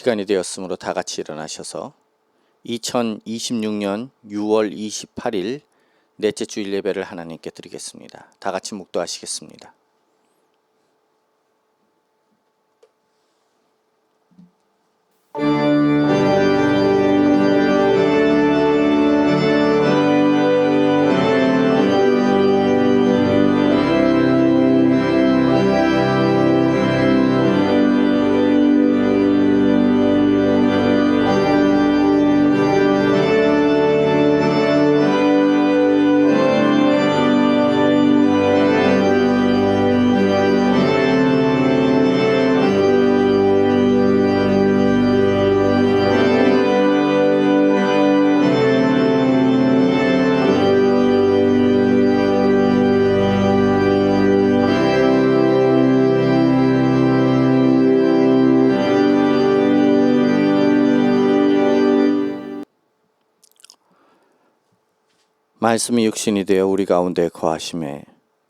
시간이 되었으므로 다 같이 일어나셔서 2026년 6월 28일 넷째 주일 예배를 하나님께 드리겠습니다. 다 같이 묵도하시겠습니다. 말씀이 육신이 되어 우리 가운데 거하심에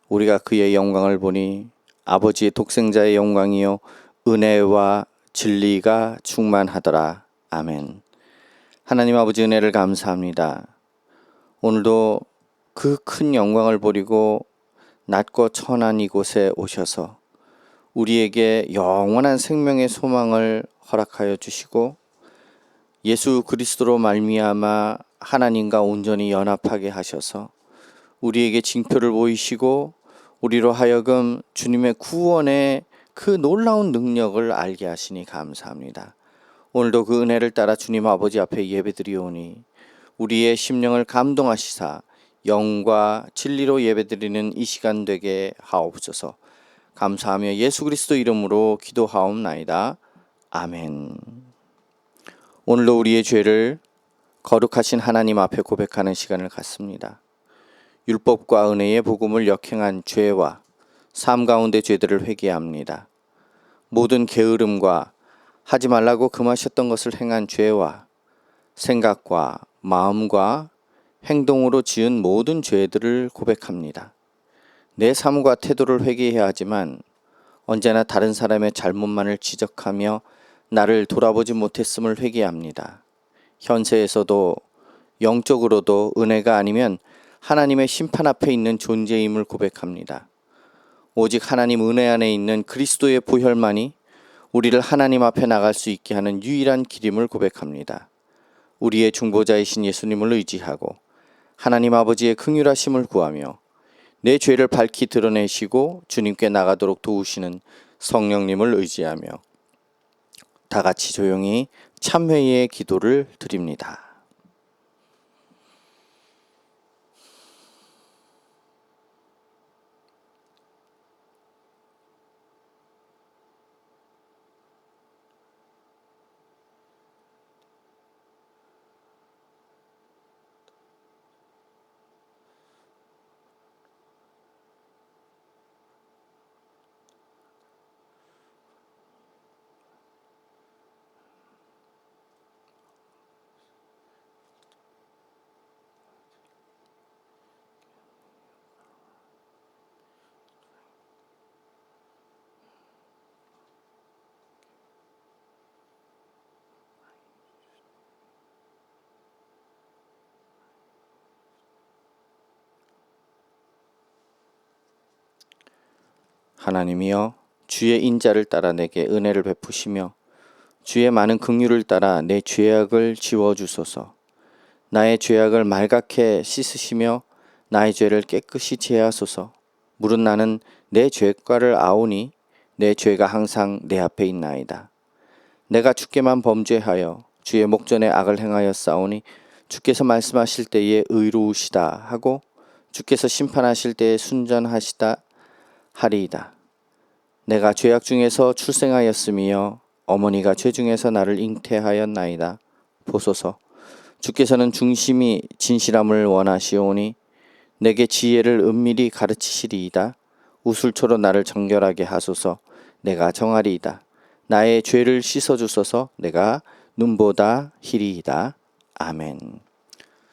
우리가 그의 영광을 보니 아버지의 독생자의 영광이요 은혜와 진리가 충만하더라. 아멘. 하나님 아버지 은혜를 감사합니다. 오늘도 그 큰 영광을 보리고 낮고 천한 이곳에 오셔서 우리에게 영원한 생명의 소망을 허락하여 주시고 예수 그리스도로 말미암아 하나님과 온전히 연합하게 하셔서 우리에게 징표를 보이시고 우리로 하여금 주님의 구원의 그 놀라운 능력을 알게 하시니 감사합니다. 오늘도 그 은혜를 따라 주님 아버지 앞에 예배드리오니 우리의 심령을 감동하시사 영과 진리로 예배드리는 이 시간 되게 하옵소서. 감사하며 예수 그리스도 이름으로 기도하옵나이다. 아멘. 오늘도 우리의 죄를 거룩하신 하나님 앞에 고백하는 시간을 갖습니다. 율법과 은혜의 복음을 역행한 죄와 삶 가운데 죄들을 회개합니다. 모든 게으름과 하지 말라고 금하셨던 것을 행한 죄와 생각과 마음과 행동으로 지은 모든 죄들을 고백합니다. 내 삶과 태도를 회개해야 하지만 언제나 다른 사람의 잘못만을 지적하며 나를 돌아보지 못했음을 회개합니다. 현세에서도 영적으로도 은혜가 아니면 하나님의 심판 앞에 있는 존재임을 고백합니다. 오직 하나님 은혜 안에 있는 그리스도의 보혈만이 우리를 하나님 앞에 나갈 수 있게 하는 유일한 길임을 고백합니다. 우리의 중보자이신 예수님을 의지하고 하나님 아버지의 긍휼하심을 구하며 내 죄를 밝히 드러내시고 주님께 나가도록 도우시는 성령님을 의지하며 다 같이 조용히 참회의 기도를 드립니다. 하나님이여 주의 인자를 따라 내게 은혜를 베푸시며 주의 많은 긍휼을 따라 내 죄악을 지워주소서. 나의 죄악을 말갛게 씻으시며 나의 죄를 깨끗이 제하소서. 물은 나는 내 죄과를 아오니 내 죄가 항상 내 앞에 있나이다. 내가 주께만 범죄하여 주의 목전에 악을 행하여 싸우니 주께서 말씀하실 때에 의로우시다 하고 주께서 심판하실 때에 순전하시다 하리이다. 내가 죄악 중에서 출생하였으며 어머니가 죄 중에서 나를 잉태하였나이다. 보소서. 주께서는 중심이 진실함을 원하시오니 내게 지혜를 은밀히 가르치시리이다. 우술초로 나를 정결하게 하소서. 내가 정하리이다. 나의 죄를 씻어주소서. 내가 눈보다 희리이다. 아멘.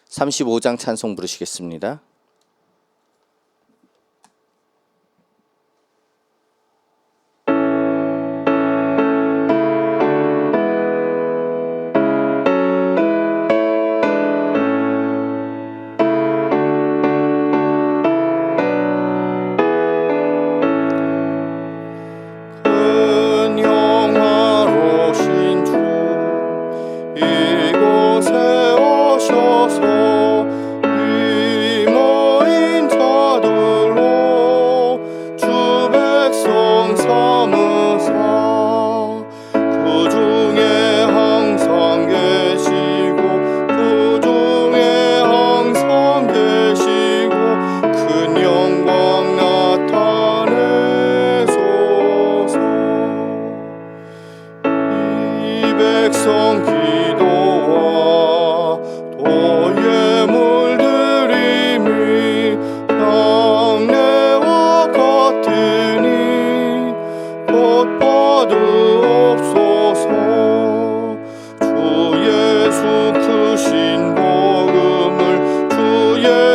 35장 찬송 부르시겠습니다.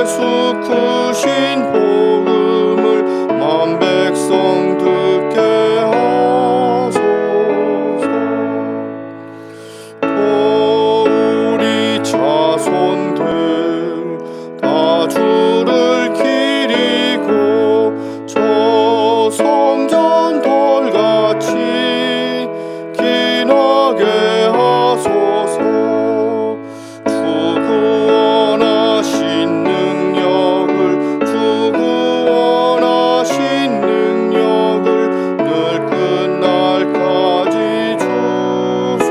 예수 크신 복음을 만 백성 듣게 하소서. 또 우리 자손들 다 주를 기리고 저 성전 돌같이 기나게 하소서. 주 구원하신 능력을 늘 끝날까지 주소서.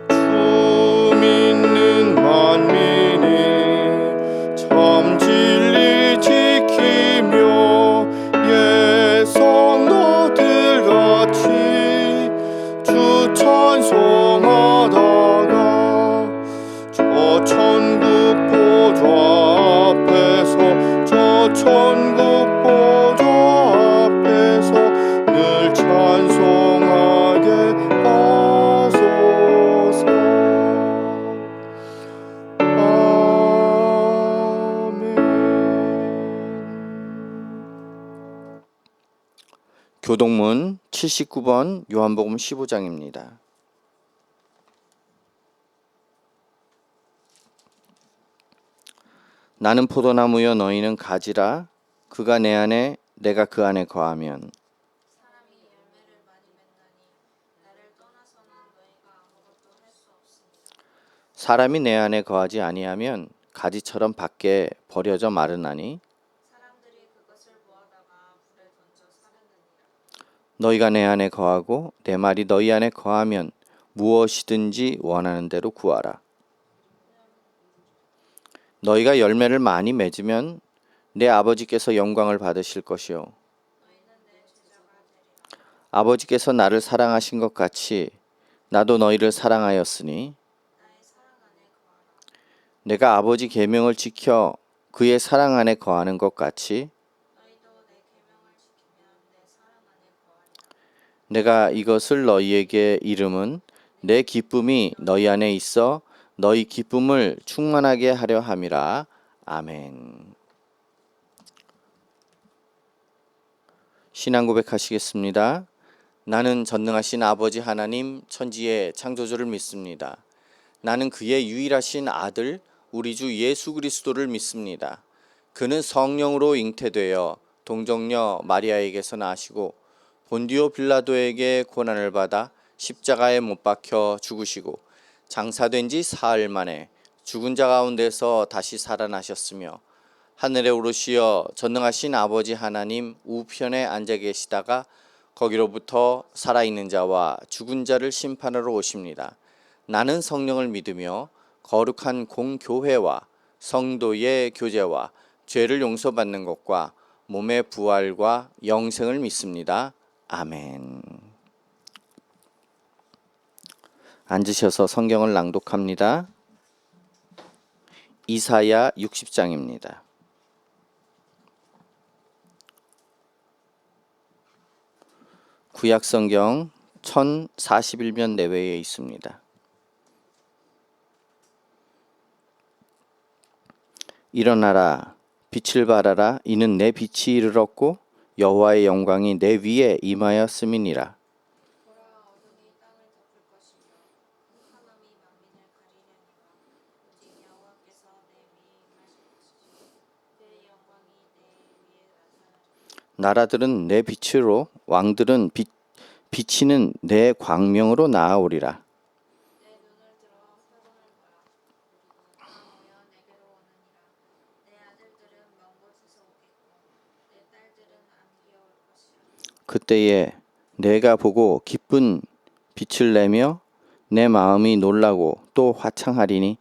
주 믿는 만민이 참 진리 지키며 옛 성도들 같이 주 찬송하다가 저 천국 보좌 앞에서 늘 찬송하게 하소서. 아멘. 교동문 79번 요한복음 15장입니다. 나는 포도나무여 너희는 가지라. 그가 내 안에 내가 그 안에 거하면 사람이 열매를 많이 맺나니 나를 떠나서는 너희가 아무것도 할 수 없습니다. 사람이 내 안에 거하지 아니하면 가지처럼 밖에 버려져 마르나니 사람들이 그것을 모아다가 불에 던져 사르느니라. 너희가 내 안에 거하고 내 말이 너희 안에 거하면 무엇이든지 원하는 대로 구하라. 너희가 열매를 많이 맺으면 내 아버지께서 영광을 받으실 것이요 너희는 내 제자가 되리라. 아버지께서 나를 사랑하신 것 같이 나도 너희를 사랑하였으니 나의 사랑 안에 거하라. 내가 아버지 계명을 지켜 그의 사랑 안에 거하는 것 같이 너희도 내 계명을 지키면 내 사랑 안에 거하리라. 내가 이것을 너희에게 이름은 내 기쁨이 너희 안에 있어 너희 기쁨을 충만하게 하려 함이라. 아멘. 신앙 고백하시겠습니다. 나는 전능하신 아버지 하나님 천지의 창조주를 믿습니다. 나는 그의 유일하신 아들 우리 주 예수 그리스도를 믿습니다. 그는 성령으로 잉태되어 동정녀 마리아에게서 나시고 본디오 빌라도에게 고난을 받아 십자가에 못 박혀 죽으시고 장사된 지 사흘 만에 죽은 자 가운데서 다시 살아나셨으며 하늘에 오르시어 전능하신 아버지 하나님 우편에 앉아 계시다가 거기로부터 살아있는 자와 죽은 자를 심판하러 오십니다. 나는 성령을 믿으며 거룩한 공교회와 성도의 교제와 죄를 용서받는 것과 몸의 부활과 영생을 믿습니다. 아멘. 앉으셔서 성경을 낭독합니다. 이사야 60장입니다. 구약 성경 1041면 내외에 있습니다. 일어나라 빛을 발하라 이는 내 빛이 이르렀고 여호와의 영광이 내 위에 임하였음이니라. 보라 어둠이 땅을 덮을 것이며 흑암이 만민을 가리려니와 오직 여호와께서 내 위에 임하실 것이요 그의 영광이 내 위에 나타나리라. 나라들은 내 빛으로 왕들은 비치는 내 광명으로 나아오리라. 내 눈을 들어 회방을 보라. 다 모여 내게로 오느니라. 내 아들들은 먼 곳에서 오겠고 내 딸들은 안기어 올 것이라. 그때에 내가 보고 기쁜 빛을 내며 내 마음이 놀라고 또 화창하리니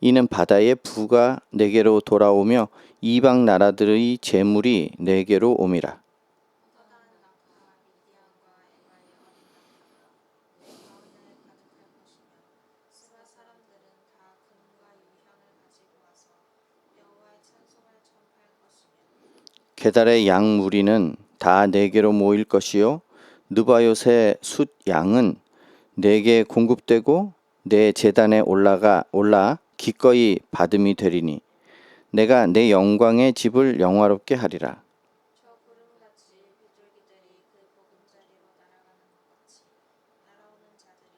이는 바다의 부가 내게로 돌아오며 이방 나라들의 재물이 내게로 옴이라. 허다한 낙하 미디안과 에바의 어린 낙하가 내 가운데 가득할 것이며 스바 사람들은 다 금과 유향을 가지고 와서 여호와의 찬송을 전파할 것이며 게달의 양 무리는 다 내게로 모일 것이요 느바요새 숫 양은 내게 공급되고 내 제단에 올라 기꺼이 받음이 되리니 내가 내 영광의 집을 영화롭게 하리라. 저 구름같이 비둘기들이 그 보금자리로 날아가는 것 같이 날아오는 자들이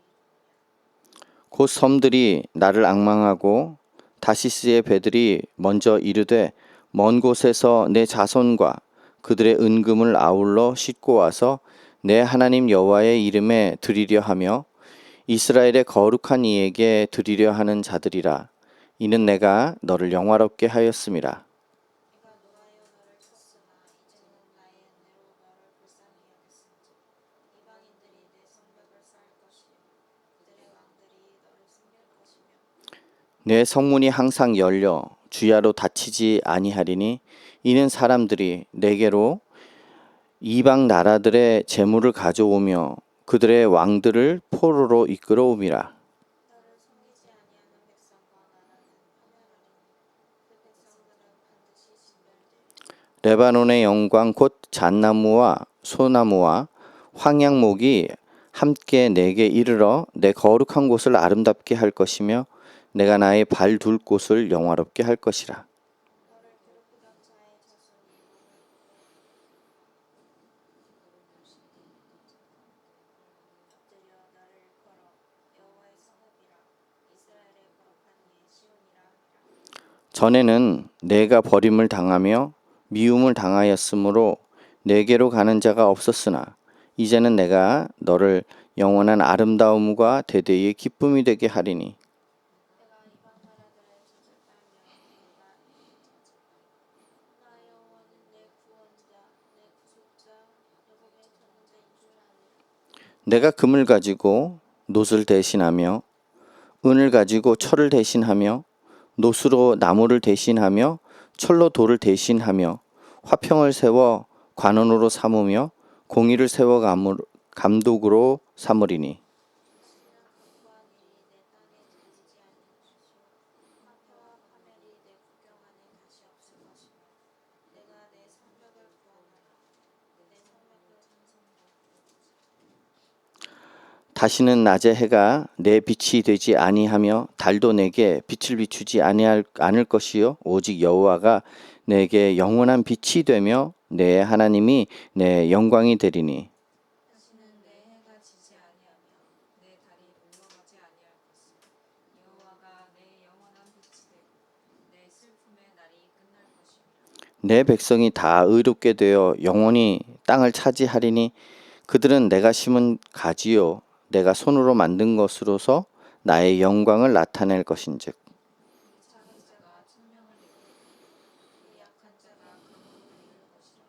누구냐. 곧 섬들이 나를 앙망하고 다시스의 배들이 먼저 이르되 먼 곳에서 내 자손과 그들의 은금을 아울러 싣고 와서 내 하나님 여호와의 이름에 드리려 하며 이스라엘의 거룩한 이에게 드리려 하는 자들이라. 이는 내가 너를 영화롭게 하였음이라. 내가 노하여 너를 쳤으나 이제는 나의 은혜로 너를 불쌍히 여겼은즉 이방인들이 내 성벽을 쌓을 것이요 그들의 왕들이 너를 섬길 것이며 내 성문이 항상 열려 주야로 닫히지 아니하리니 이는 사람들이 내게로 이방 나라들의 재물을 가져오며 그들의 왕들을 포로로 이끌어옴이라. 너를 섬기지 아니하는 백성과 나라는 파멸하리니 그 백성들은 반드시 진멸되리라. 레바논의 영광 곧 잣나무와 소나무와 황양목이 함께 내게 이르러 내 거룩한 곳을 아름답게 할 것이며 내가 나의 발 둘 곳을 영화롭게 할 것이라. 너를 괴롭히던 자의 자손이 엎드려 나를 걸어 여호와의 성읍이라 이스라엘의 거룩한 이의 시온이라 하리라. 전에는 내가 버림을 당하며 미움을 당하였으므로 내게로 가는 자가 없었으나 이제는 내가 너를 영원한 아름다움과 대대의 기쁨이 되게 하리니 내가 이방 나라들의 젖을 빨며 내가 나 여호와는 내 구원자 내 구속자 야곱의 전능자인 줄 아니라. 내가 금을 가지고 놋을 대신하며 은을 가지고 철을 대신하며 놋으로 나무를 대신하며 철로 돌을 대신하며 화평을 세워 관원으로 삼으며 공의를 세워 감독으로 삼으리니 당신이란 강구한 일이 내 땅에 들리지 않는 것이요 화폐와 파멸이 내 국경 안에 다시 없을 것이며 내가 내 성벽을 구원하라 내 성막을 찬송하라. 다시는 낮에 해가 내 빛이 되지 아니하며 달도 내게 빛을 비추지 않을 것이요 오직 여호와가 내게 영원한 빛이 되며 내 하나님이 내 영광이 되리니 다시는 내 해가 지지 아니하며 내 달이 물러가지 아니할 것을 여호와가 내 영원한 빛이 되고 내 슬픔의 날이 끝날 것이니라. 내 백성이 다 의롭게 되어 영원히 땅을 차지하리니 그들은 내가 심은 가지요 내가 손으로 만든 것으로서 나의 영광을 나타낼 것인즉 작은 자가 천명을 이루고 약한 자가 강국을 이룰 것이라.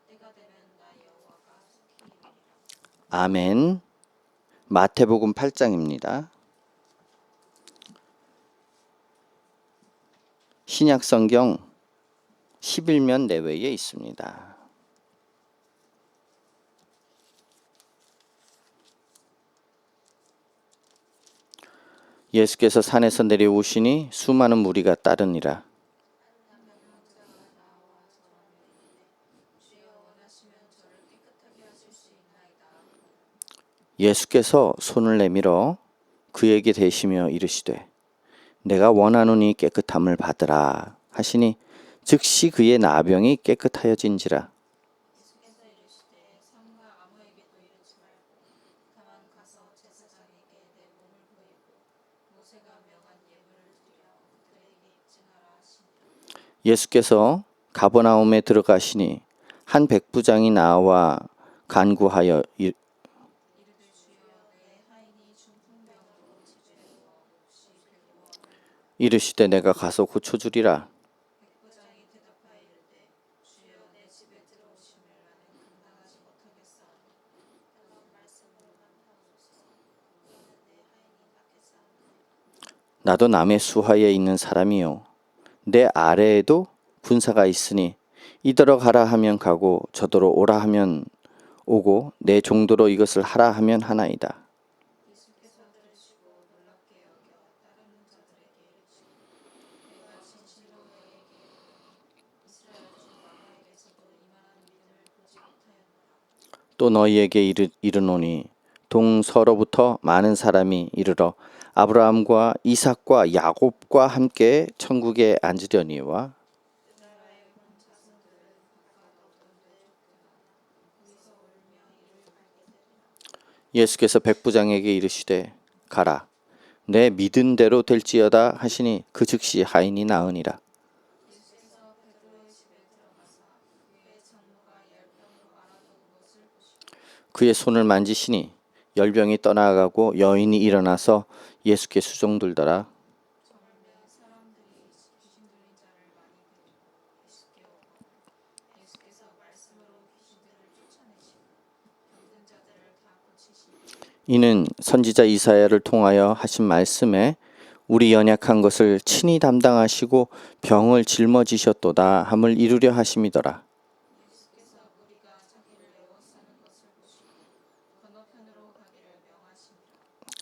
때가 되면 나 여호와가 속히 이루리라. 아멘. 마태복음 8장입니다. 신약 성경 11면 내외에 있습니다. 예수께서 산에서 내려오시니 수많은 무리가 따르니라. 주여 원하시면 저를 깨끗하게 하실 수 있나이다. 예수께서 손을 내밀어 그에게 대시며 이르시되 내가 원하노니 깨끗함을 받으라 하시니 즉시 그의 나병이 깨끗하여진지라. 예수께서 이르시되 삼가 아무에게도 이르지 말고 다만 가서 제사장에게 내 몸을 보이고 모세가 명한 예물을 드려 그들에게 입증하라 하시니라. 예수께서 가버나움에 들어가시니 한 백부장이 나와 간구하여 이르되 주여 내 하인이 중풍병으로 치주에 누워 몹시 괴로워하노니 이르시되 내가 가서 고쳐주리라. 백부장이 대답하여 이르되 주여 내 집에 들어오심을 나는 감당하지 못하겠사오니 다만 말씀으로만 하옵소서. 이는 내 하인이 밖에사오니 나도 남의 수하에 있는 사람이요 내 아래에도 군사가 있으니 이더러 가라 하면 가고 저더러 오라 하면 오고 내 종도로 이것을 하라 하면 하나이다. 예수께서 들으시고 놀랍게 여겨 따르는 자들에게 이르시되 내가 진실로 너희에게 이르노니 이스라엘 중 아무에게서도 이만한 믿음을 보지 못하였노라. 또 너희에게 이르노니 동서로부터 많은 사람이 이르러 아브라함과 이삭과 야곱과 함께 천국에 앉으려니와 예수께서 백부장에게 이르시되 가라 내 믿은 대로 될지어다 하시니 그 즉시 하인이 나으니라. 그의 손을 만지시니 열병이 떠나가고 여인이 일어나서 예수께 수종들더라. 이는 선지자 이사야를 통하여 하신 말씀에 우리 연약한 것을 친히 담당하시고 병을 짊어지셨도다 함을 이루려 하심이더라.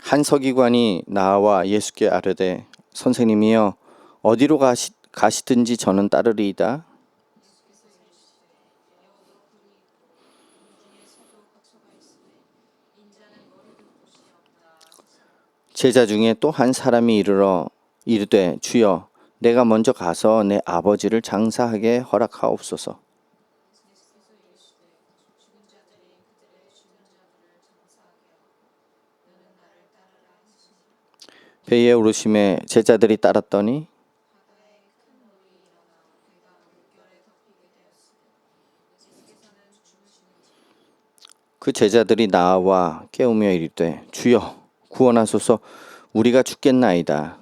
한 서기관이 나와 예수께 아뢰되 선생님이여 어디로 가시든지 저는 따르리이다. 제자 중에 또 한 사람이 이르러 이르되 주여 내가 먼저 가서 내 아버지를 장사하게 허락하옵소서. 배에 오르심에 제자들이 따랐더니 그 제자들이 나와 깨우며 이르되 주여 구원하소서 우리가 죽겠나이다.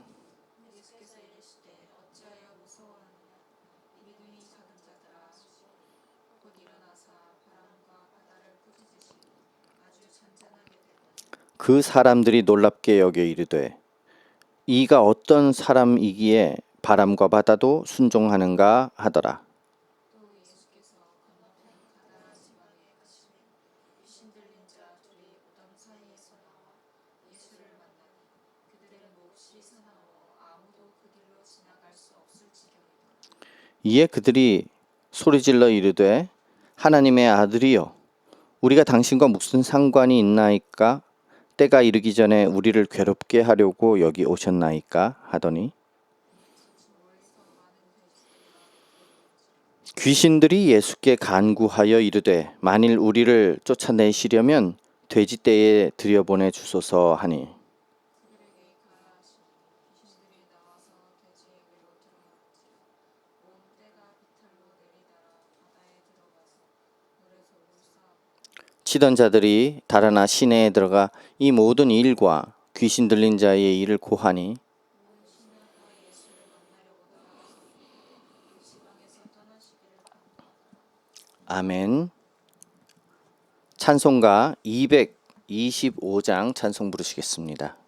그 사람들이 놀랍게 여겨 이르되 이가 어떤 사람이기에 바람과 바다도 순종하는가 하더라. 이에 그들이 소리질러 이르되 하나님의 아들이여 우리가 당신과 무슨 상관이 있나이까? 때가 이르기 전에 우리를 괴롭게 하려고 여기 오셨나이까? 하더니 귀신들이 예수께 간구하여 이르되 만일 우리를 쫓아내시려면 돼지떼에 들여보내 주소서 하니 치던 자들이 달아나 시내에 들어가 이 모든 일과 귀신 들린 자의 일을 고하니 아멘. 찬송가 225장 찬송 부르시겠습니다.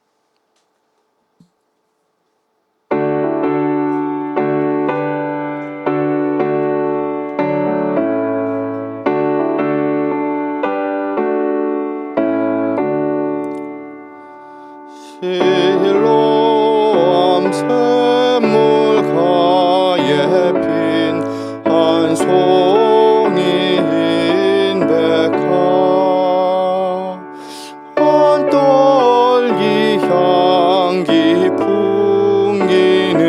실로암 샘물가에 핀 한 송이 인백화 한 떨기 향기 풍기는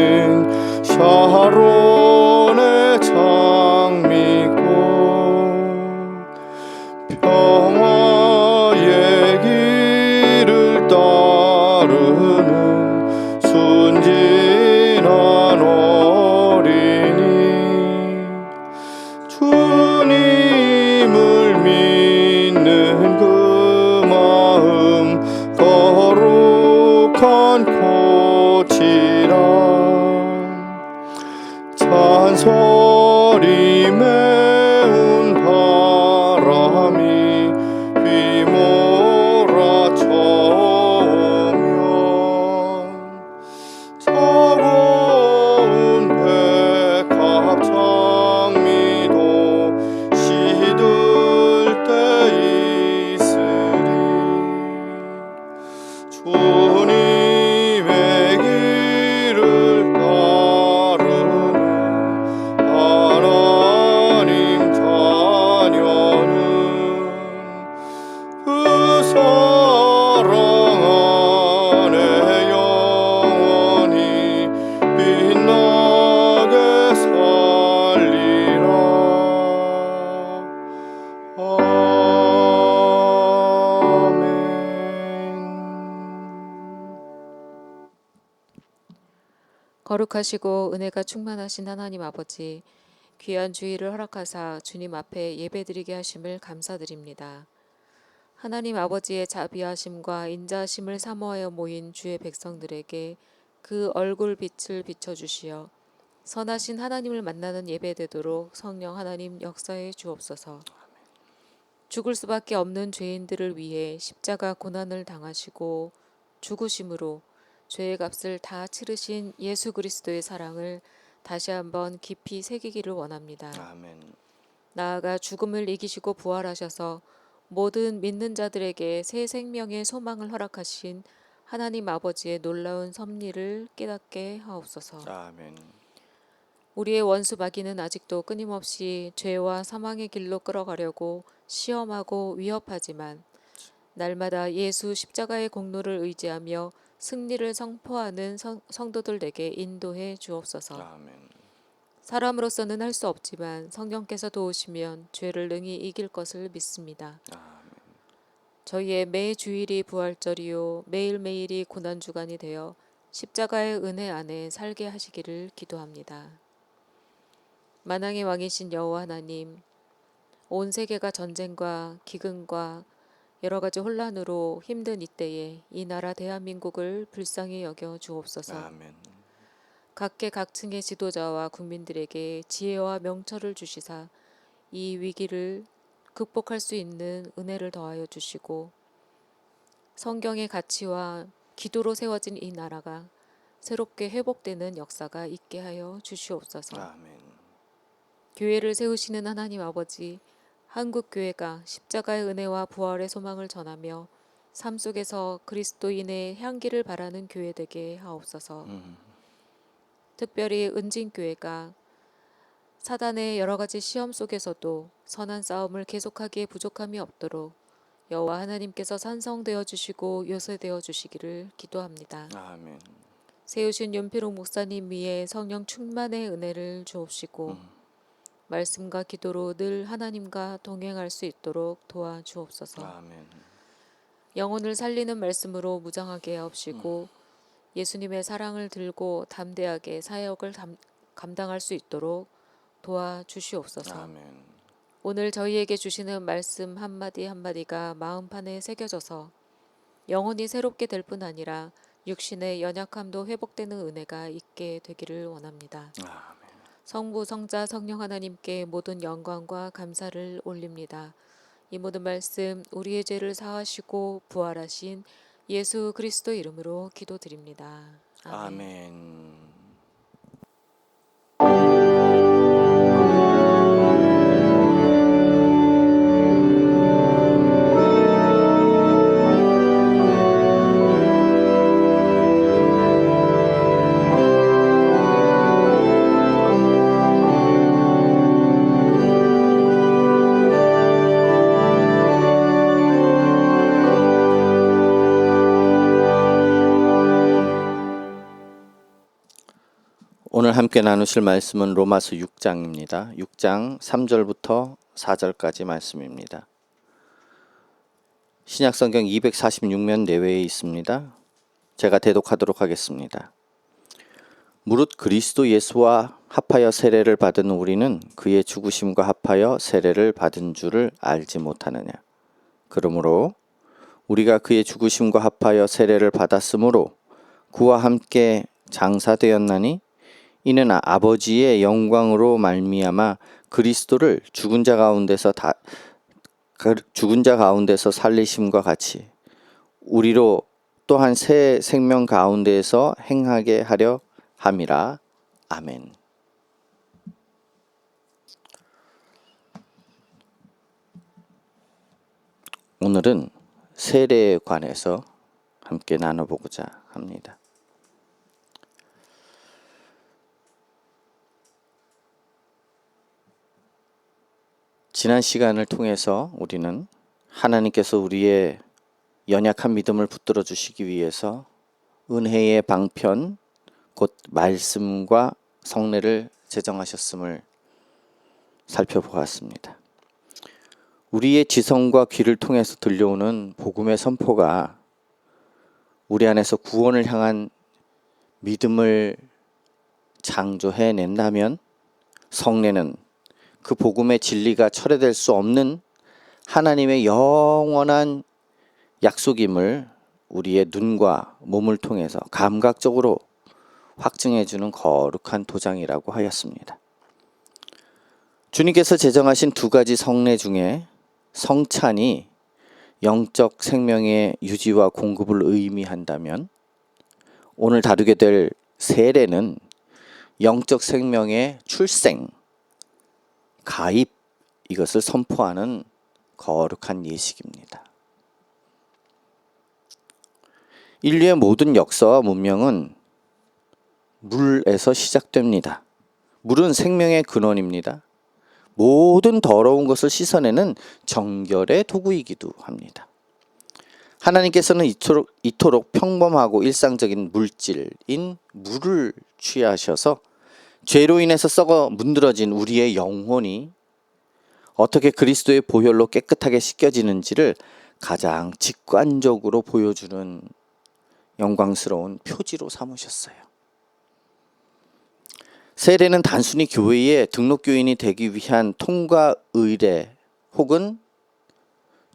샤론의 장미꽃 평화의 길을 따르는 순진한 어린이 주님을 믿는 그 마음 거룩한 꽃이라 잔소리 매운 바람이 휘몰아쳐오면 차가운 백합 장미도 시들 때 있으리 주님의 길을 따르는 하나님의 거룩하시고 은혜가 충만하신 하나님 아버지, 귀한 주일을 허락하사 주님 앞에 예배드리게 하심을 감사드립니다. 하나님 아버지의 자비하심과 인자하심을 사모하여 모인 주의 백성들에게 그 얼굴 빛을 비춰주시어 선하신 하나님을 만나는 예배되도록 성령 하나님 역사해 주옵소서. 죽을 수밖에 없는 죄인들을 위해 십자가 고난을 당하시고 죽으심으로 죄의 값을 다 치르신 예수 그리스도의 사랑을 다시 한번 깊이 새기기를 원합니다. 아멘. 나아가 죽음을 이기시고 부활하셔서 모든 믿는 자들에게 새 생명의 소망을 허락하신 하나님 아버지의 놀라운 섭리를 깨닫게 하옵소서. 아멘. 우리의 원수 마귀는 아직도 끊임없이 죄와 사망의 길로 끌어가려고 시험하고 위협하지만 날마다 예수 십자가의 공로를 의지하며 승리를 선포하는 성도들에게 인도해 주옵소서. 아멘. 사람으로서는 할 수 없지만 성령께서 도우시면 죄를 능히 이길 것을 믿습니다. 아멘. 저희의 매 주일이 부활절이요 매일매일이 고난주간이 되어 십자가의 은혜 안에 살게 하시기를 기도합니다. 만왕의 왕이신 여호와 하나님, 온 세계가 전쟁과 기근과 여러 가지 혼란으로 힘든 이때에 이 나라 대한민국을 불쌍히 여겨 주옵소서. 아멘. 각계 각층의 지도자와 국민들에게 지혜와 명철을 주시사 이 위기를 극복할 수 있는 은혜를 더하여 주시고 성경의 가치와 기도로 세워진 이 나라가 새롭게 회복되는 역사가 있게 하여 주시옵소서. 아멘. 교회를 세우시는 하나님 아버지, 한국 교회가 십자가의 은혜와 부활의 소망을 전하며 삶 속에서 그리스도인의 향기를 바라는 교회 되게 하옵소서. 특별히 은진교회가 사단의 여러 가지 시험 속에서도 선한 싸움을 계속하기에 부족함이 없도록 여호와 하나님께서 산성되어 주시고 요새되어 주시기를 기도합니다. 아멘. 세우신 윤필옥 목사님 위에 성령 충만의 은혜를 주옵시고 말씀과 기도로 늘 하나님과 동행할 수 있도록 도와주옵소서. 아멘. 영혼을 살리는 말씀으로 무장하게 하옵시고 예수님의 사랑을 들고 담대하게 사역을 감당할 수 있도록 도와주시옵소서. 아멘. 오늘 저희에게 주시는 말씀 한마디 한마디가 마음판에 새겨져서 영혼이 새롭게 될 뿐 아니라 육신의 연약함도 회복되는 은혜가 있게 되기를 원합니다. 아멘. 성부, 성자, 성령 하나님께 모든 영광과 감사를 올립니다. 이 모든 말씀 우리의 죄를 사하시고 부활하신 예수 그리스도 이름으로 기도드립니다. 아멘. 아멘. 오늘 함께 나누실 말씀은 로마서 6장입니다. 6장 3절부터 4절까지 말씀입니다. 신약성경 246면 내외에 있습니다. 제가 대독하도록 하겠습니다. 무릇 그리스도 예수와 합하여 세례를 받은 우리는 그의 죽으심과 합하여 세례를 받은 줄을 알지 못하느냐. 그러므로 우리가 그의 죽으심과 합하여 세례를 받았으므로 그와 함께 장사되었나니 이는 아버지의 영광으로 말미암아 그리스도를 죽은 자 가운데서 살리심과 같이 우리로 또한 새 생명 가운데에서 행하게 하려 함이라. 아멘. 오늘은 세례에 관해서 함께 나눠보고자 합니다. 지난 시간을 통해서 우리는 하나님께서 우리의 연약한 믿음을 붙들어 주시기 위해서 은혜의 방편 곧 말씀과 성례를 제정하셨음을 살펴보았습니다. 우리의 지성과 귀를 통해서 들려오는 복음의 선포가 우리 안에서 구원을 향한 믿음을 창조해낸다면 성례는 그 복음의 진리가 철회될 수 없는 하나님의 영원한 약속임을 우리의 눈과 몸을 통해서 감각적으로 확증해주는 거룩한 도장이라고 하였습니다. 주님께서 제정하신 두 가지 성례 중에 성찬이 영적 생명의 유지와 공급을 의미한다면 오늘 다루게 될 세례는 영적 생명의 출생, 가입, 이것을 선포하는 거룩한 예식입니다. 인류의 모든 역사와 문명은 물에서 시작됩니다. 물은 생명의 근원입니다. 모든 더러운 것을 씻어내는 정결의 도구이기도 합니다. 하나님께서는 이토록 평범하고 일상적인 물질인 물을 취하셔서 죄로 인해서 썩어 문드러진 우리의 영혼이 어떻게 그리스도의 보혈로 깨끗하게 씻겨지는지를 가장 직관적으로 보여주는 영광스러운 표지로 삼으셨어요. 세례는 단순히 교회의 등록교인이 되기 위한 통과 의례 혹은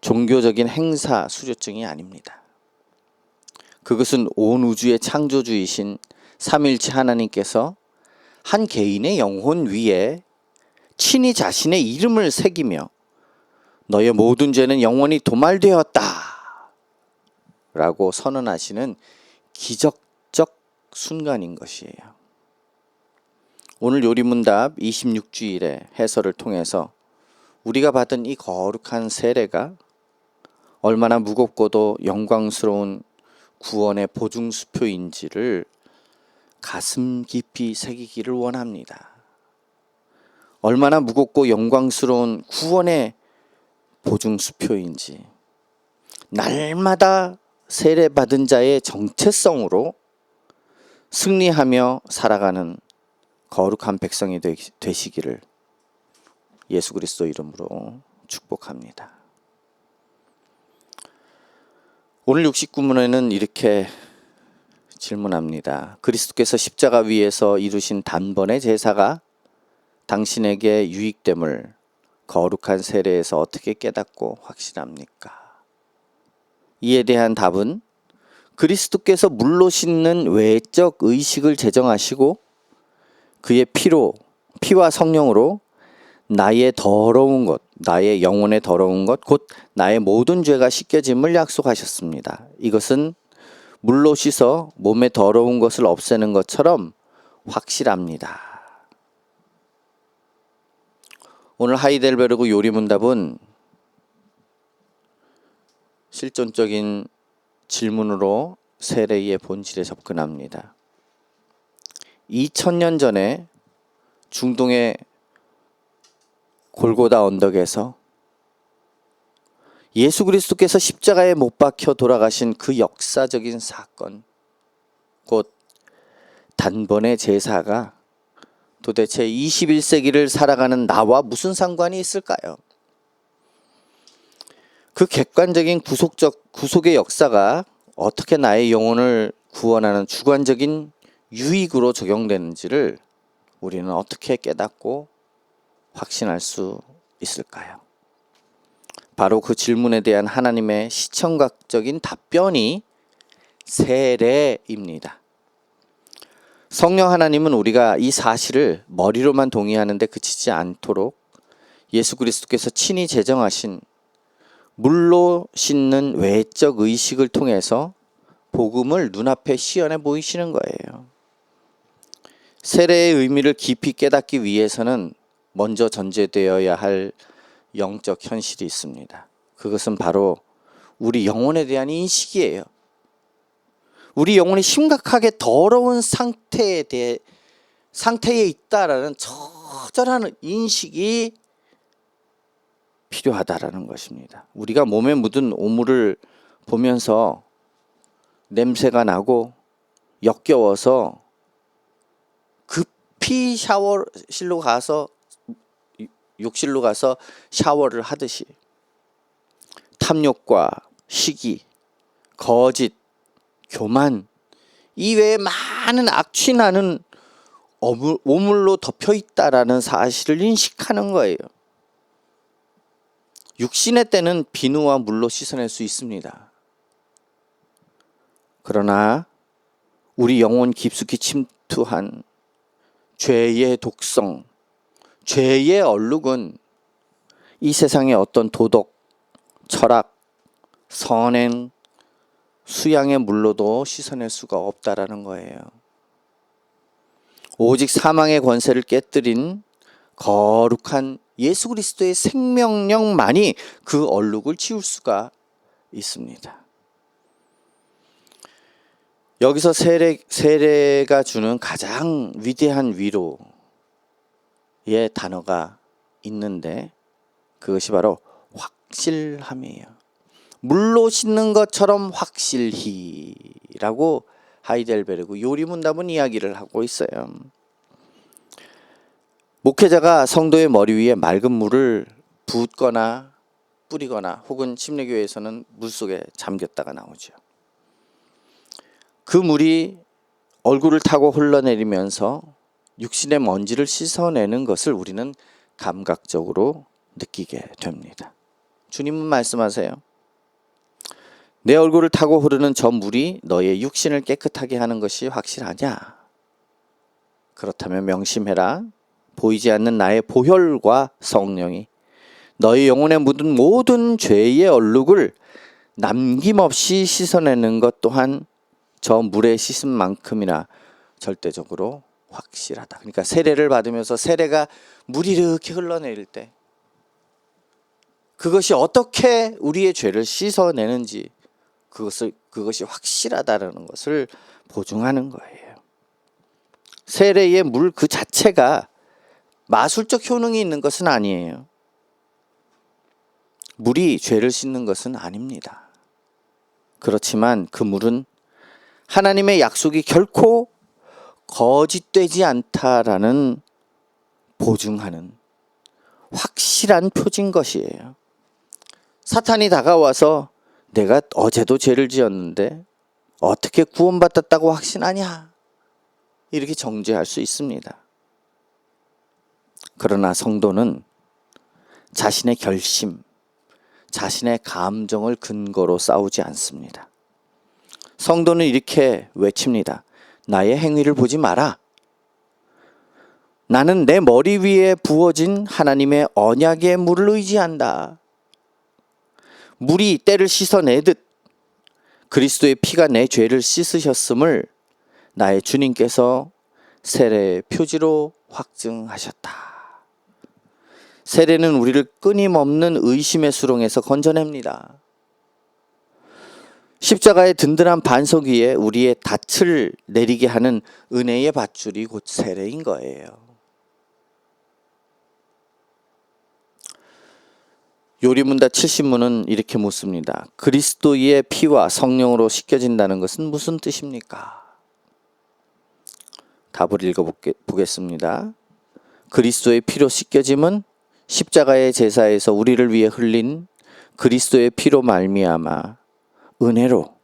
종교적인 행사 수료증이 아닙니다. 그것은 온 우주의 창조주이신 삼일체 하나님께서 한 개인의 영혼 위에 친히 자신의 이름을 새기며 너의 모든 죄는 영원히 도말되었다 라고 선언하시는 기적적 순간인 것이에요. 오늘 요리문답 26주일의 해설을 통해서 우리가 받은 이 거룩한 세례가 얼마나 무겁고도 영광스러운 구원의 보증수표인지를 가슴 깊이 새기기를 원합니다. 얼마나 무겁고 영광스러운 구원의 보증수표인지 날마다 세례받은 자의 정체성으로 승리하며 살아가는 거룩한 백성이 되시기를 예수 그리스도 이름으로 축복합니다. 오늘 69문에는 이렇게 질문합니다. 그리스도께서 십자가 위에서 이루신 단번의 제사가 당신에게 유익됨을 거룩한 세례에서 어떻게 깨닫고 확신합니까? 이에 대한 답은 그리스도께서 물로 씻는 외적 의식을 제정하시고 그의 피와 성령으로 나의 더러운 것, 나의 영혼의 더러운 것, 곧 나의 모든 죄가 씻겨짐을 약속하셨습니다. 이것은 물로 씻어 몸의 더러운 것을 없애는 것처럼 확실합니다. 오늘 하이델베르그 요리문답은 실존적인 질문으로 세례의 본질에 접근합니다. 2000년 전에 중동의 골고다 언덕에서 예수 그리스도께서 십자가에 못 박혀 돌아가신 그 역사적인 사건, 곧 단번의 제사가 도대체 21세기를 살아가는 나와 무슨 상관이 있을까요? 그 객관적인 구속의 역사가 어떻게 나의 영혼을 구원하는 주관적인 유익으로 적용되는지를 우리는 어떻게 깨닫고 확신할 수 있을까요? 바로 그 질문에 대한 하나님의 시청각적인 답변이 세례입니다. 성령 하나님은 우리가 이 사실을 머리로만 동의하는데 그치지 않도록 예수 그리스도께서 친히 제정하신 물로 씻는 외적 의식을 통해서 복음을 눈앞에 시연해 보이시는 거예요. 세례의 의미를 깊이 깨닫기 위해서는 먼저 전제되어야 할 영적 현실이 있습니다. 그것은 바로 우리 영혼에 대한 인식이에요. 우리 영혼이 심각하게 더러운 상태에 있다라는 처절한 인식이 필요하다라는 것입니다. 우리가 몸에 묻은 오물을 보면서 냄새가 나고 역겨워서 급히 욕실로 가서 샤워를 하듯이 탐욕과 시기, 거짓, 교만 이외에 많은 악취나는 오물로 덮여 있다라는 사실을 인식하는 거예요. 육신의 때는 비누와 물로 씻어낼 수 있습니다. 그러나 우리 영혼 깊숙이 침투한 죄의 독성, 죄의 얼룩은 이 세상의 어떤 도덕, 철학, 선행, 수양의 물로도 씻어낼 수가 없다라는 거예요. 오직 사망의 권세를 깨뜨린 거룩한 예수 그리스도의 생명력만이 그 얼룩을 지울 수가 있습니다. 여기서 세례가 주는 가장 위대한 위로의 단어가 있는데 그것이 바로 확실함이에요. 물로 씻는 것처럼 확실히라고 하이델베르그 요리문답은 이야기를 하고 있어요. 목회자가 성도의 머리 위에 맑은 물을 붓거나 뿌리거나 혹은 침례교회에서는 물속에 잠겼다가 나오죠. 그 물이 얼굴을 타고 흘러내리면서 육신의 먼지를 씻어내는 것을 우리는 감각적으로 느끼게 됩니다. 주님은 말씀하세요. 내 얼굴을 타고 흐르는 저 물이 너의 육신을 깨끗하게 하는 것이 확실하냐? 그렇다면 명심해라. 보이지 않는 나의 보혈과 성령이 너의 영혼에 묻은 모든 죄의 얼룩을 남김없이 씻어내는 것 또한 저 물에 씻은 만큼이나 절대적으로 확실하다. 그러니까 세례를 받으면서 세례가 물이 이렇게 흘러내릴 때 그것이 어떻게 우리의 죄를 씻어내는지 그것이 확실하다라는 것을 보증하는 거예요. 세례의 물 그 자체가 마술적 효능이 있는 것은 아니에요. 물이 죄를 씻는 것은 아닙니다. 그렇지만 그 물은 하나님의 약속이 결코 거짓되지 않다라는 보증하는 확실한 표징 것이에요. 사탄이 다가와서 내가 어제도 죄를 지었는데 어떻게 구원받았다고 확신하냐? 이렇게 정죄할 수 있습니다. 그러나 성도는 자신의 결심, 자신의 감정을 근거로 싸우지 않습니다. 성도는 이렇게 외칩니다. 나의 행위를 보지 마라. 나는 내 머리 위에 부어진 하나님의 언약의 물을 의지한다. 물이 때를 씻어내듯 그리스도의 피가 내 죄를 씻으셨음을 나의 주님께서 세례의 표지로 확증하셨다. 세례는 우리를 끊임없는 의심의 수렁에서 건져냅니다. 십자가의 든든한 반석 위에 우리의 닻을 내리게 하는 은혜의 밧줄이 곧 세례인 거예요. 요리문답 70문은 이렇게 묻습니다. 그리스도의 피와 성령으로 씻겨진다는 것은 무슨 뜻입니까? 답을 읽어보겠습니다. 그리스도의 피로 씻겨짐은 십자가의 제사에서 우리를 위해 흘린 그리스도의 피로 말미암아 은혜로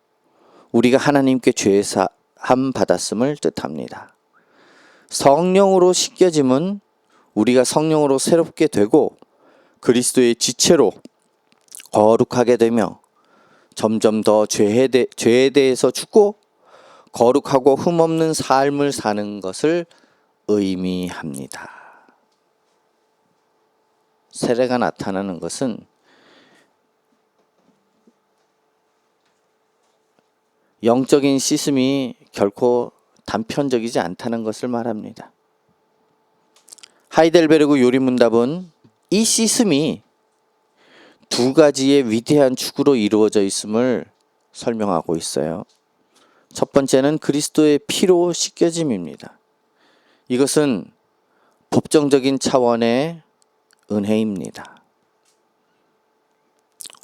우리가 하나님께 죄사함 받았음을 뜻합니다. 성령으로 씻겨짐은 우리가 성령으로 새롭게 되고 그리스도의 지체로 거룩하게 되며 점점 더 죄에 대해서 죽고 거룩하고 흠없는 삶을 사는 것을 의미합니다. 세례가 나타나는 것은 영적인 씻음이 결코 단편적이지 않다는 것을 말합니다. 하이델베르그 요리문답은 이 씻음이 두 가지의 위대한 축으로 이루어져 있음을 설명하고 있어요. 첫 번째는 그리스도의 피로 씻겨짐입니다. 이것은 법정적인 차원의 은혜입니다.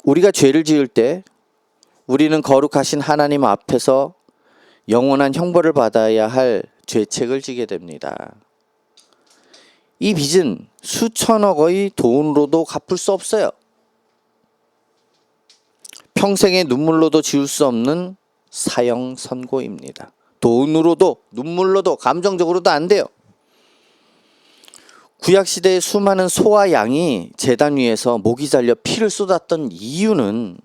우리가 죄를 지을 때 우리는 거룩하신 하나님 앞에서 영원한 형벌을 받아야 할 죄책을 지게 됩니다. 이 빚은 수천억의 돈으로도 갚을 수 없어요. 평생의 눈물로도 지울 수 없는 사형 선고입니다. 돈으로도 눈물로도 감정적으로도 안 돼요. 구약 시대의 수많은 소와 양이 제단 위에서 목이 잘려 피를 쏟았던 이유는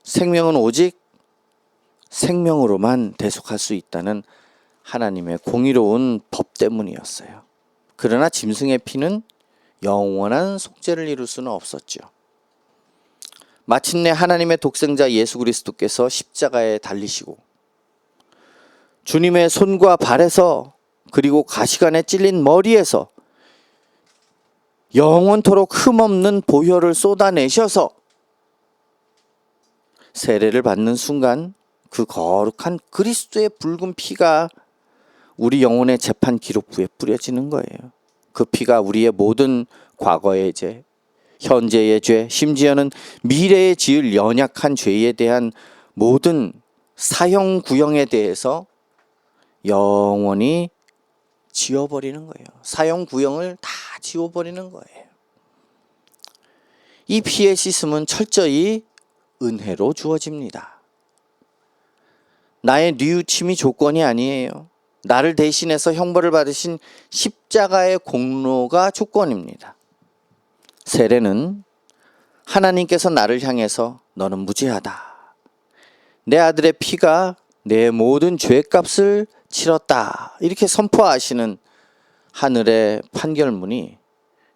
생명은 오직 생명으로만 대속할 수 있다는 하나님의 공의로운 법 때문이었어요. 그러나 짐승의 피는 영원한 속죄를 이룰 수는 없었죠. 마침내 하나님의 독생자 예수 그리스도께서 십자가에 달리시고 주님의 손과 발에서 그리고 가시관에 찔린 머리에서 영원토록 흠없는 보혈을 쏟아내셔서 세례를 받는 순간 그 거룩한 그리스도의 붉은 피가 우리 영혼의 재판 기록부에 뿌려지는 거예요. 그 피가 우리의 모든 과거의 죄, 현재의 죄, 심지어는 미래에 지을 연약한 죄에 대한 모든 사형 구형에 대해서 영원히 지워버리는 거예요. 사형 구형을 다 지워버리는 거예요. 이 피의 씻음은 철저히 은혜로 주어집니다. 나의 뉘우침이 조건이 아니에요. 나를 대신해서 형벌을 받으신 십자가의 공로가 조건입니다. 세례는 하나님께서 나를 향해서 너는 무죄하다. 내 아들의 피가 내 모든 죄값을 치렀다. 이렇게 선포하시는 하늘의 판결문이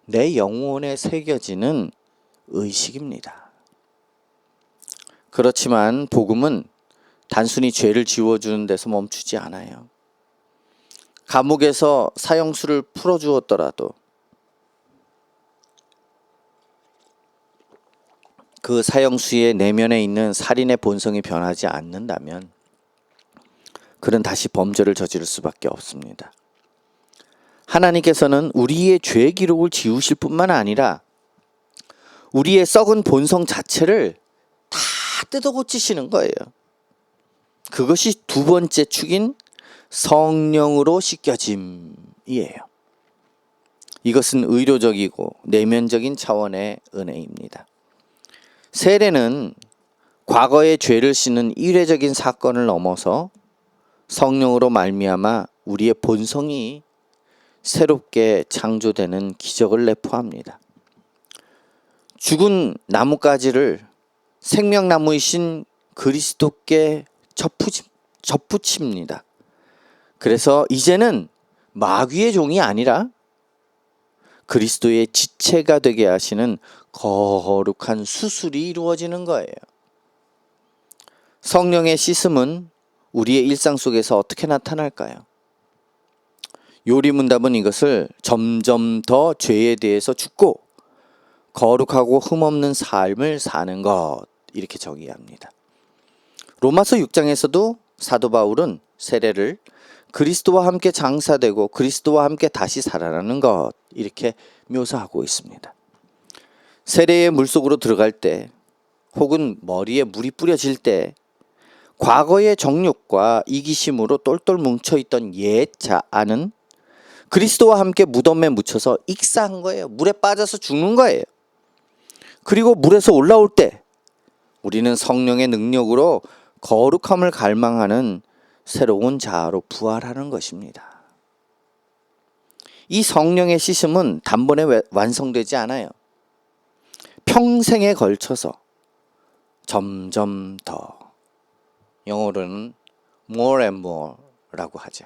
내 영혼에 새겨지는 의식입니다. 그렇지만 복음은 단순히 죄를 지워주는 데서 멈추지 않아요. 감옥에서 사형수를 풀어주었더라도 그 사형수의 내면에 있는 살인의 본성이 변하지 않는다면 그는 다시 범죄를 저지를 수밖에 없습니다. 하나님께서는 우리의 죄 기록을 지우실 뿐만 아니라 우리의 썩은 본성 자체를 다 뜯어고치시는 거예요. 그것이 두 번째 축인 성령으로 씻겨짐이에요. 이것은 의료적이고 내면적인 차원의 은혜입니다. 세례는 과거의 죄를 씻는 일회적인 사건을 넘어서 성령으로 말미암아 우리의 본성이 새롭게 창조되는 기적을 내포합니다. 죽은 나뭇가지를 생명나무이신 그리스도께 접붙입니다. 그래서 이제는 마귀의 종이 아니라 그리스도의 지체가 되게 하시는 거룩한 수술이 이루어지는 거예요. 성령의 씻음은 우리의 일상 속에서 어떻게 나타날까요? 요리문답은 이것을 점점 더 죄에 대해서 죽고 거룩하고 흠없는 삶을 사는 것, 이렇게 정의합니다. 로마서 6장에서도 사도 바울은 세례를 그리스도와 함께 장사되고 그리스도와 함께 다시 살아나는 것, 이렇게 묘사하고 있습니다. 세례의 물속으로 들어갈 때 혹은 머리에 물이 뿌려질 때 과거의 정욕과 이기심으로 똘똘 뭉쳐있던 옛 자아는 그리스도와 함께 무덤에 묻혀서 익사한 거예요. 물에 빠져서 죽는 거예요. 그리고 물에서 올라올 때 우리는 성령의 능력으로 거룩함을 갈망하는 새로운 자아로 부활하는 것입니다. 이 성령의 씻음은 단번에 완성되지 않아요. 평생에 걸쳐서 점점 더, 영어로는 more and more라고 하죠.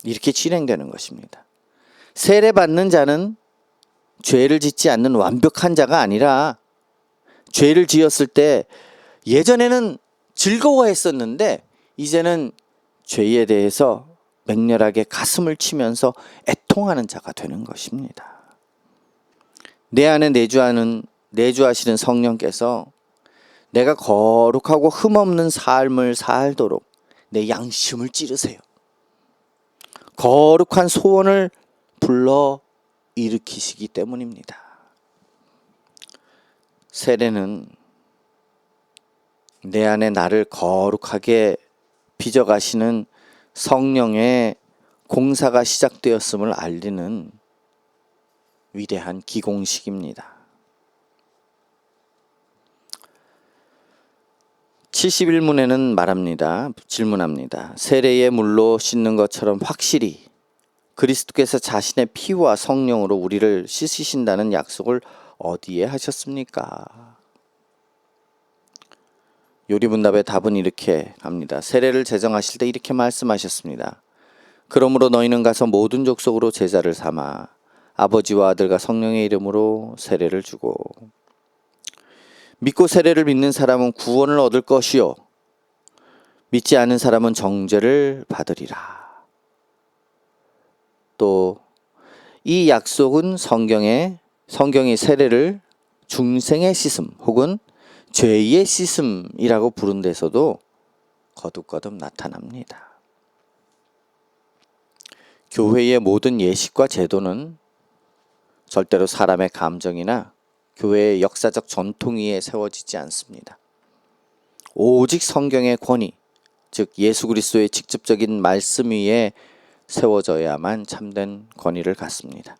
이렇게 진행되는 것입니다. 세례받는 자는 죄를 짓지 않는 완벽한 자가 아니라 죄를 지었을 때 예전에는 즐거워했었는데 이제는 죄에 대해서 맹렬하게 가슴을 치면서 애통하는 자가 되는 것입니다. 내 안에 내주하시는 성령께서 내가 거룩하고 흠없는 삶을 살도록 내 양심을 찌르세요. 거룩한 소원을 불러 일으키시기 때문입니다. 세례는 내 안에 나를 거룩하게 빚어가시는 성령의 공사가 시작되었음을 알리는 위대한 기공식입니다. 71문에는 질문합니다. 세례의 물로 씻는 것처럼 확실히 그리스도께서 자신의 피와 성령으로 우리를 씻으신다는 약속을 어디에 하셨습니까? 요리문답의 답은 이렇게 합니다. 세례를 제정하실 때 이렇게 말씀하셨습니다. 그러므로 너희는 가서 모든 족속으로 제자를 삼아 아버지와 아들과 성령의 이름으로 세례를 주고, 믿고 세례를 믿는 사람은 구원을 얻을 것이요 믿지 않은 사람은 정죄를 받으리라. 또 이 약속은 성경이 세례를 중생의 씻음 혹은 죄의 씻음이라고 부른 데서도 거듭거듭 나타납니다. 교회의 모든 예식과 제도는 절대로 사람의 감정이나 교회의 역사적 전통 위에 세워지지 않습니다. 오직 성경의 권위, 즉 예수 그리스도의 직접적인 말씀 위에 세워져야만 참된 권위를 갖습니다.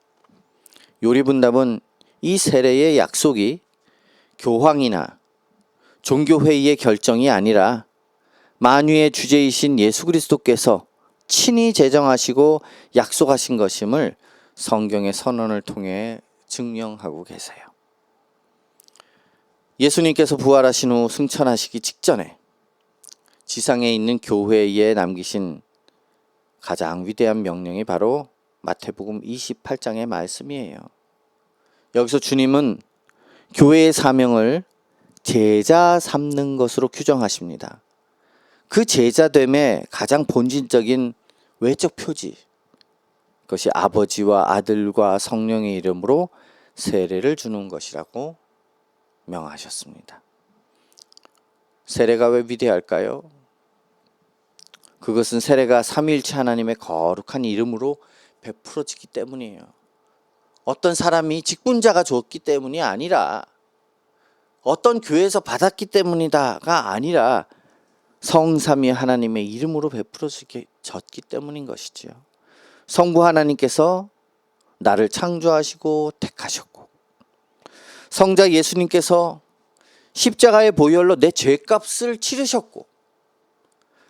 요리분답은 이 세례의 약속이 교황이나 종교회의의 결정이 아니라 만유의 주제이신 예수 그리스도께서 친히 제정하시고 약속하신 것임을 성경의 선언을 통해 증명하고 계세요. 예수님께서 부활하신 후 승천하시기 직전에 지상에 있는 교회에 남기신 가장 위대한 명령이 바로 마태복음 28장의 말씀이에요. 여기서 주님은 교회의 사명을 제자 삼는 것으로 규정하십니다. 그 제자됨의 가장 본질적인 외적 표지, 그것이 아버지와 아들과 성령의 이름으로 세례를 주는 것이라고 명하셨습니다. 세례가 왜 위대할까요? 그것은 세례가 삼위일체 하나님의 거룩한 이름으로 베풀어지기 때문이에요. 어떤 사람이 직분자가 줬기 때문이 아니라, 어떤 교회에서 받았기 때문이다가 아니라 성삼위 하나님의 이름으로 베풀어졌기 때문인 것이지요. 성부 하나님께서 나를 창조하시고 택하셨고, 성자 예수님께서 십자가의 보혈로 내 죄값을 치르셨고,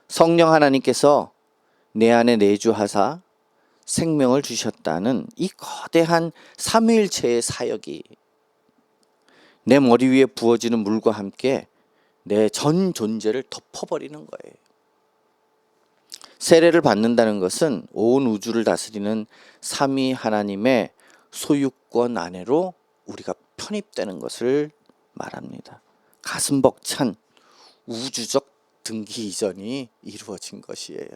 성령 하나님께서 내 안에 내주하사 생명을 주셨다는 이 거대한 삼위일체의 사역이 내 머리 위에 부어지는 물과 함께 내 전 존재를 덮어버리는 거예요. 세례를 받는다는 것은 온 우주를 다스리는 삼위 하나님의 소유권 안으로 우리가 편입되는 것을 말합니다. 가슴 벅찬 우주적 등기 이전이 이루어진 것이에요.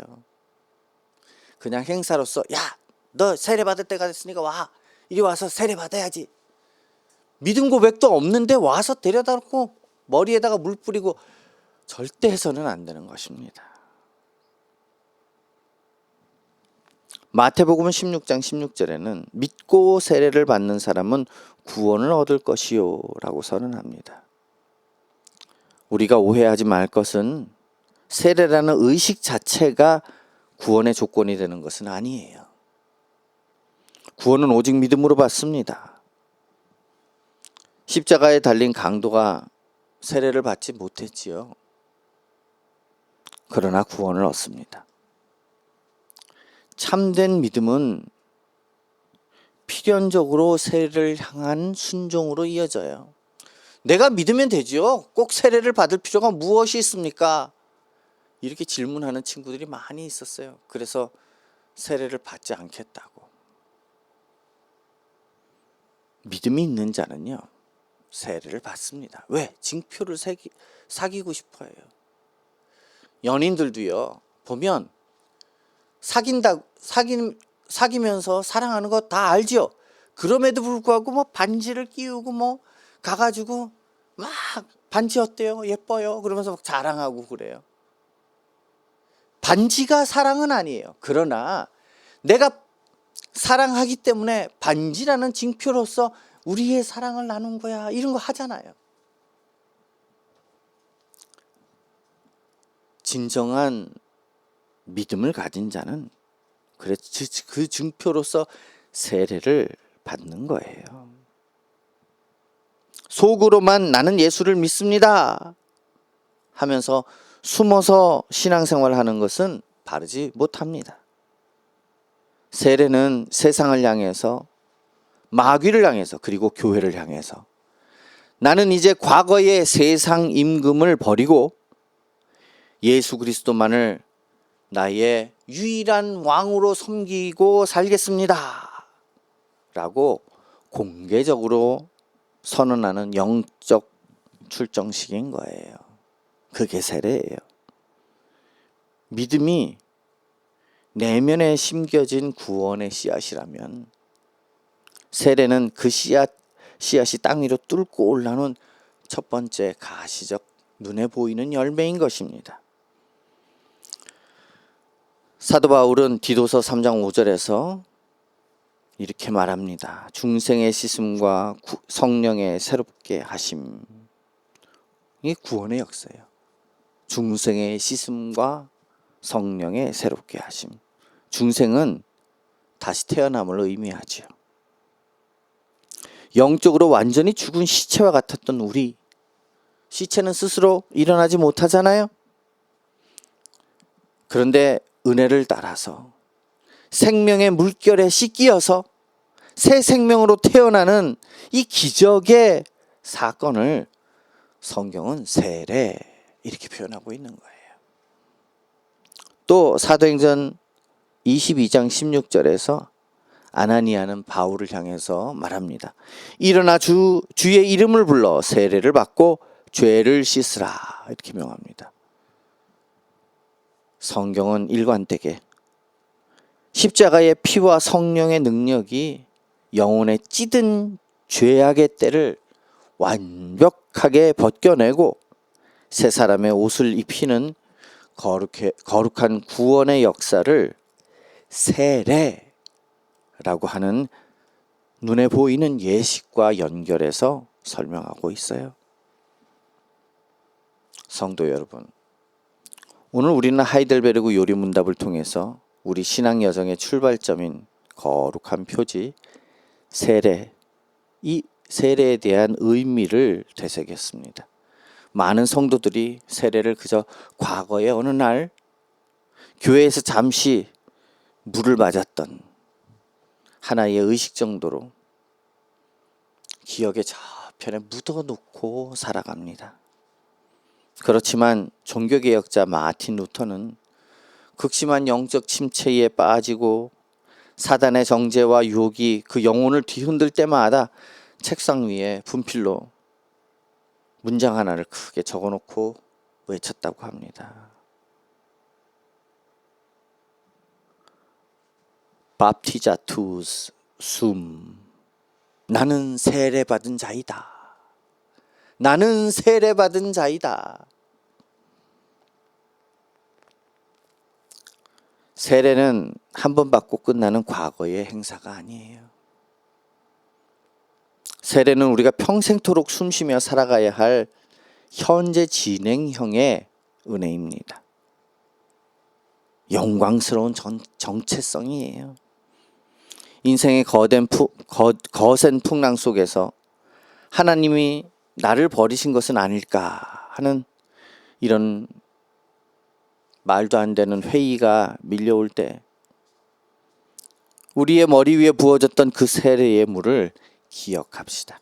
그냥 행사로서 야, 너 세례 받을 때가 됐으니까 와, 이리 와서 세례 받아야지. 믿음 고백도 없는데 와서 데려다 놓고 머리에다가 물 뿌리고 절대 해서는 안 되는 것입니다. 마태복음 16장 16절에는 믿고 세례를 받는 사람은 구원을 얻을 것이요 라고 선언합니다. 우리가 오해하지 말 것은 세례라는 의식 자체가 구원의 조건이 되는 것은 아니에요. 구원은 오직 믿음으로 받습니다. 십자가에 달린 강도가 세례를 받지 못했지요. 그러나 구원을 얻습니다. 참된 믿음은 필연적으로 세례를 향한 순종으로 이어져요. 내가 믿으면 되죠. 꼭 세례를 받을 필요가 무엇이 있습니까? 이렇게 질문하는 친구들이 많이 있었어요. 그래서 세례를 받지 않겠다고. 믿음이 있는 자는요, 세례를 받습니다. 왜? 징표를 사귀고 싶어요. 연인들도요, 보면 사귀면서 사랑하는 거 다 알죠. 그럼에도 불구하고 뭐 반지를 끼우고 뭐 가가지고 막 반지 어때요? 예뻐요? 그러면서 막 자랑하고 그래요. 반지가 사랑은 아니에요. 그러나 내가 사랑하기 때문에 반지라는 징표로서 우리의 사랑을 나눈 거야, 이런 거 하잖아요. 진정한 믿음을 가진 자는 그 증표로서 세례를 받는 거예요. 속으로만 나는 예수를 믿습니다 하면서 숨어서 신앙생활을 하는 것은 바르지 못합니다. 세례는 세상을 향해서, 마귀를 향해서, 그리고 교회를 향해서 나는 이제 과거의 세상 임금을 버리고 예수 그리스도만을 나의 유일한 왕으로 섬기고 살겠습니다 라고 공개적으로 선언하는 영적 출정식인 거예요. 그게 세례예요. 믿음이 내면에 심겨진 구원의 씨앗이라면 세례는 그 씨앗이 땅 위로 뚫고 올라오는 첫 번째 가시적 눈에 보이는 열매인 것입니다. 사도 바울은 디도서 3장 5절에서 이렇게 말합니다. 중생의 씻음과 성령의 새롭게 하심. 이게 구원의 역사예요. 중생의 씻음과 성령의 새롭게 하심. 중생은 다시 태어남을 의미하죠. 영적으로 완전히 죽은 시체와 같았던 우리, 시체는 스스로 일어나지 못하잖아요. 그런데 은혜를 따라서 생명의 물결에 씻기어서 새 생명으로 태어나는 이 기적의 사건을 성경은 세례 이렇게 표현하고 있는 거예요. 또 사도행전 22장 16절에서 아나니아는 바울을 향해서 말합니다. 일어나 주의 이름을 불러 세례를 받고 죄를 씻으라 이렇게 명합니다. 성경은 일관되게 십자가의 피와 성령의 능력이 영혼에 찌든 죄악의 때를 완벽하게 벗겨내고 새 사람의 옷을 입히는 거룩한 구원의 역사를 세례라고 하는 눈에 보이는 예식과 연결해서 설명하고 있어요. 성도 여러분, 오늘 우리는 하이델베르그 요리문답을 통해서 우리 신앙 여정의 출발점인 거룩한 표지 세례, 이 세례에 대한 의미를 되새겼습니다. 많은 성도들이 세례를 그저 과거의 어느 날 교회에서 잠시 물을 맞았던 하나의 의식 정도로 기억의 저편에 묻어놓고 살아갑니다. 그렇지만 종교개혁자 마틴 루터는 극심한 영적 침체에 빠지고 사단의 정죄와 유혹이 그 영혼을 뒤흔들 때마다 책상 위에 분필로 문장 하나를 크게 적어놓고 외쳤다고 합니다. 밥티자 투스 숨. 나는 세례받은 자이다. 나는 세례받은 자이다. 세례는 한 번 받고 끝나는 과거의 행사가 아니에요. 세례는 우리가 평생토록 숨쉬며 살아가야 할 현재 진행형의 은혜입니다. 영광스러운 정체성이에요. 인생의 거센 풍랑 속에서 하나님이 나를 버리신 것은 아닐까 하는 이런 말도 안 되는 회의가 밀려올 때 우리의 머리 위에 부어졌던 그 세례의 물을 기억합시다.